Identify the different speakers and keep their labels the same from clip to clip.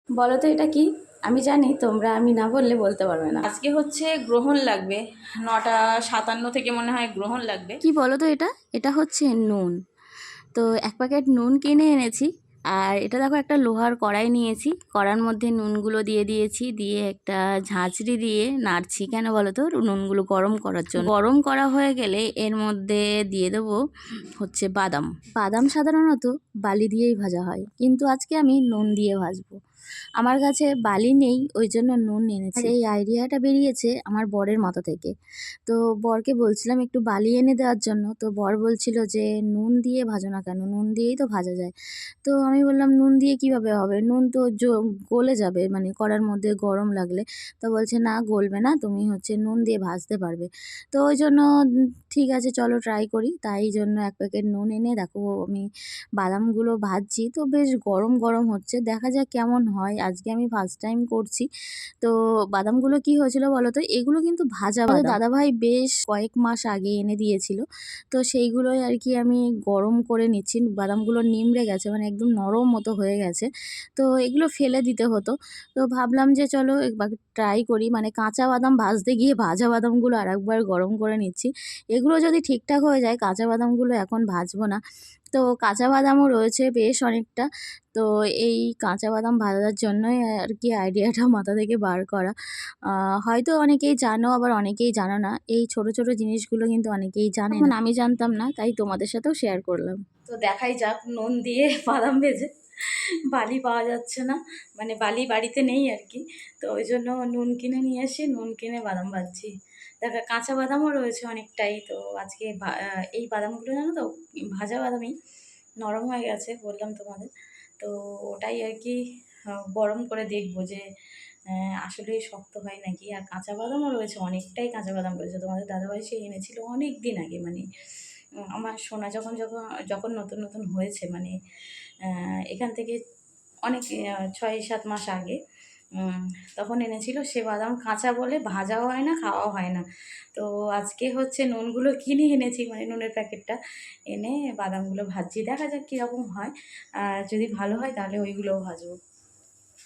Speaker 1: বলো তো এটা কি? আমি জানি তোমরা আমি না বললে বলতে পারবে না।
Speaker 2: আজকে হচ্ছে গ্রহণ লাগবে, 9:57 থেকে মনে হয় গ্রহণ লাগবে।
Speaker 1: কি বলো তো এটা? এটা হচ্ছে নুন। তো এক প্যাকেট নুন কিনে এনেছি। আর এটা দেখো, একটা লোহার কড়াই নিয়েছি, কড়ার মধ্যে নুনগুলো দিয়ে দিয়েছি, দিয়ে একটা ঝাঁঝরি দিয়ে নাড়ছি। কেন বলো তো? নুনগুলো গরম করার জন্য। গরম করা হয়ে গেলে এর মধ্যে দিয়ে দেবো হচ্ছে বাদাম। বাদাম সাধারণত বালি দিয়েই ভাজা হয়, কিন্তু আজকে আমি নুন দিয়ে ভাজবো। আমার কাছে বালি নেই, ওই জন্য নুন এনেছি। আর এই আইডিয়াটা বেরিয়েছে আমার বরের মাথা থেকে। তো বরকে বলছিলাম একটু বালি এনে দেওয়ার জন্য, তো বর বলছিল যে নুন দিয়ে ভাজো না কেন, নুন দিয়েই তো ভাজা যায়। তো আমি বললাম নুন দিয়ে কিভাবে হবে, নুন তো গলে যাবে, মানে কড়ার মধ্যে গরম লাগলে। তো বলছে না, গলবে না, তুমি হচ্ছে নুন দিয়ে ভাজতে পারবে। তো ওই জন্য ঠিক আছে চলো ট্রাই করি। তাই জন্য এক প্যাকেট নুন এনে দেখো আমি বাদামগুলো ভাজছি। তো বেশ গরম গরম হচ্ছে, দেখা যাক কেমন হয়। আজকে আমি ফার্স্ট টাইম করছি। তো বাদামগুলো কি হয়েছিল বলো তো? এগুলো কিন্তু ভাজা বাদাম। দাদাভাই বেশ কয়েক মাস আগে এনে দিয়েছিল। তো সেইগুলোই আর কি আমি গরম করে নিচ্ছি। বাদামগুলো নিমড়ে গেছে, মানে একদম নরম মতো হয়ে গেছে। তো এগুলো ফেলে দিতে হতো। তো ভাবলাম যে চলো একবার ট্রাই করি, মানে কাঁচা বাদাম ভাজতে গিয়ে ভাজা বাদামগুলো আরেকবার গরম করে নিচ্ছি। এগুলো যদি ঠিকঠাক হয়ে যায়, কাঁচা বাদামগুলো এখন ভাজবো না। তো কাঁচা বাদামও রয়েছে বেশ অনেকটা। তো এই কাঁচা বাদাম ভাজার জন্যই আর কি আইডিয়াটা মাথা থেকে বার করা। হয়তো অনেকেই জানো, আবার অনেকেই জানো না। এই ছোট ছোট জিনিসগুলো কিন্তু অনেকেই জানে না। আমি জানতাম না, তাই তোমাদের সাথেও শেয়ার করলাম।
Speaker 2: তো দেখাই যাক নুন দিয়ে বাদাম ভেজে। বালি পাওয়া যাচ্ছে না, মানে বালি বাড়িতে নেই আর কি। তো ওই জন্য নুন কিনে নিয়ে এসে নুন কিনে বাদাম ভাজছি। দেখা কাঁচা বাদামও রয়েছে অনেকটাই। তো আজকে এই বাদামগুলো জানো তো, ভাজা বাদামই নরম হয়ে গেছে বললাম তোমাদের। তো ওটাই আর কি গরম করে দেখবো যে আসলে শক্ত হয় নাকি। আর কাঁচা বাদামও রয়েছে, অনেকটাই কাঁচা বাদাম রয়েছে। তোমাদের দাদাভাই সে এনেছিল অনেক দিন আগে, মানে আমার সোনা যখন যখন যখন নতুন নতুন হয়েছে, মানে এখান থেকে অনেক 6-7 মাস আগে উম, তখন এনেছিল। সে বাদাম কাঁচা বলে ভাজাও হয় না, খাওয়াও হয় না। তো আজকে হচ্ছে নুনগুলো কিনে এনেছি, মানে নুনের প্যাকেটটা এনে বাদামগুলো ভাজছি। দেখা যাক কীরকম হয়। আর যদি ভালো হয় তাহলে ওইগুলোও ভাজবো।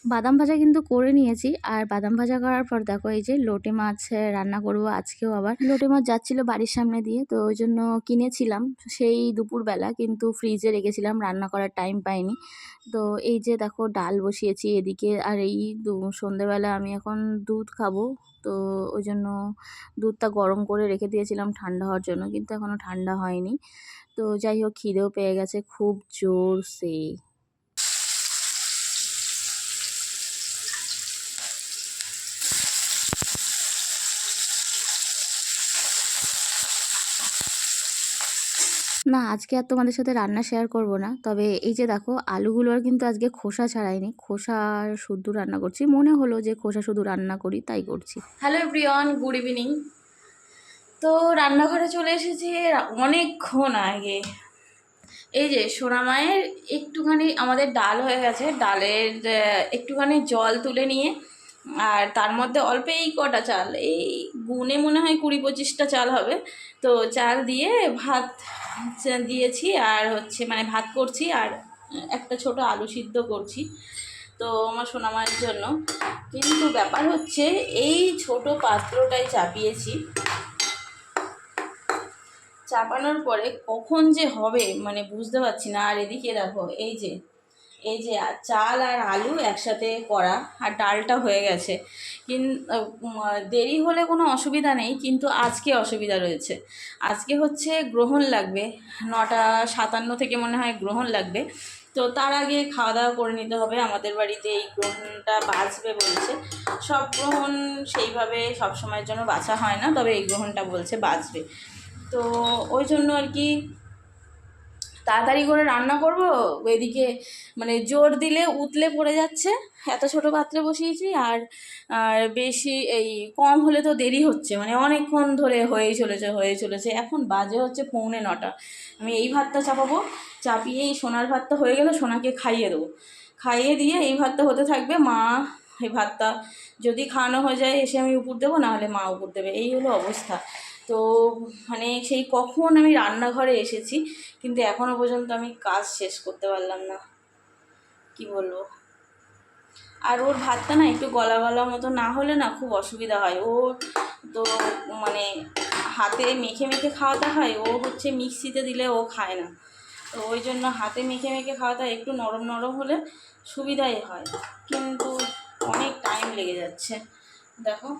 Speaker 1: বাদাম ভাজা কিন্তু করে নিয়েছি। আর বাদাম ভাজা করার পর দেখো এই যে লোটে মাছ রান্না করব আজকেও। আবার লোটে মাছ যাচ্ছিল বাড়ির সামনে দিয়ে, তো ওই জন্য কিনেছিলাম সেই দুপুরবেলা, কিন্তু ফ্রিজে রেখেছিলাম, রান্না করার টাইম পাইনি। তো এই যে দেখো ডাল বসিয়েছি এদিকে। আর এই সন্ধেবেলা আমি এখন দুধ খাবো। তো ওই জন্য দুধটা গরম করে রেখে দিয়েছিলাম ঠান্ডা হওয়ার জন্য, কিন্তু এখনও ঠান্ডা হয়নি। তো যাই হোক, খিদেও পেয়ে গেছে খুব জোরসে। না, আজকে আর তোমাদের সাথে রান্না শেয়ার করব না। তবে এই যে দেখো আলুগুলোর কিন্তু আজকে খোসা ছাড়াইনি, খোসা শুদ্ধ রান্না করছি। মনে হলো যে খোসা শুধু রান্না করি, তাই করছি।
Speaker 2: Hello everyone, good evening. তো রান্নাঘরে চলে এসেছি অনেকক্ষণ আগে। এই যে সোনামায়ের একটুখানি আমাদের ডাল হয়ে গেছে, ডালের একটুখানি জল তুলে নিয়ে, আর তার মধ্যে অল্প এই কটা চাল, এই গুনে মনে হয় 20-25টা চাল হবে। তো চাল দিয়ে ভাত দিয়েছি, আর হচ্ছে মানে ভাত করছি, আর একটা ছোট আলু সিদ্ধ করছি তো আমার সোনামায়ের জন্য। কিন্তু ব্যাপার হচ্ছে এই ছোট পাত্রটাই চাপিয়েছি, চাপানোর পরে কখন যে হবে মানে বুঝতে পারছি না। আর এদিকে দেখো এই যে চাল আর আলু একসাথে করা, আর ডালটা হয়ে গেছে। দেরি হলে কোনো অসুবিধা নেই, কিন্তু আজকে অসুবিধা রয়েছে। আজকে হচ্ছে গ্রহণ লাগবে, 9:57 থেকে মনে হয় গ্রহণ লাগবে। তো তার আগে খাওয়া দাওয়া করে নিতে হবে। আমাদের বাড়িতে এই গ্রহণটা বাঁচবে বলছে। সব গ্রহণ সেইভাবে সব সময়ের জন্য বাঁচা হয় না, তবে এই গ্রহণটা বলছে বাঁচবে। তো ওই জন্য আর কি তাড়াতাড়ি করে রান্না করব। এদিকে মানে জোর দিলে উতলে পড়ে যাচ্ছে, এত ছোট পাত্রে বসিয়েছি। আর আর বেশি এই কম হলে তো দেরি হচ্ছে, মানে অনেকক্ষণ ধরে হয়ে চলেছে। এখন বাজে হচ্ছে 8:45। আমি এই ভাতটা চাপাবো, চাপিয়ে এই সোনার ভাতটা হয়ে গেলে সোনাকে খাইয়ে দেবো। খাইয়ে দিয়ে এই ভাতটা হতে থাকবে। মা এই ভাতটা যদি খাওয়ানো হয়ে যায় এসে আমি উপর দেবো, নাহলে মা উপর দেবে, এই হলো অবস্থা। তো মানে সেই কখন আমি রান্নাঘরে এসেছি, কিন্তু এখনও পর্যন্ত আমি কাজ শেষ করতে পারলাম না, কি বলবো। আর ওর ভাতটা না একটু গলা গলা মতো না হলে না খুব অসুবিধা হয়। ওর তো মানে হাতে মেখে মেখে খাওয়াতে হয়, ও হচ্ছে মিক্সিতে দিলে ও খায় না, তো ওই জন্য হাতে মেখে মেখে খাওয়াতে হয়, একটু নরম নরম হলে সুবিধাই হয়, কিন্তু অনেক টাইম লেগে যাচ্ছে। দেখো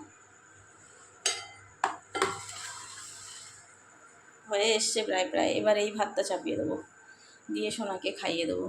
Speaker 2: হয়ে এসছে প্রায় প্রায়, এবার এই ভাতটা চাপিয়ে দেবো, দিয়ে সোনাকে খাইয়ে দেবো।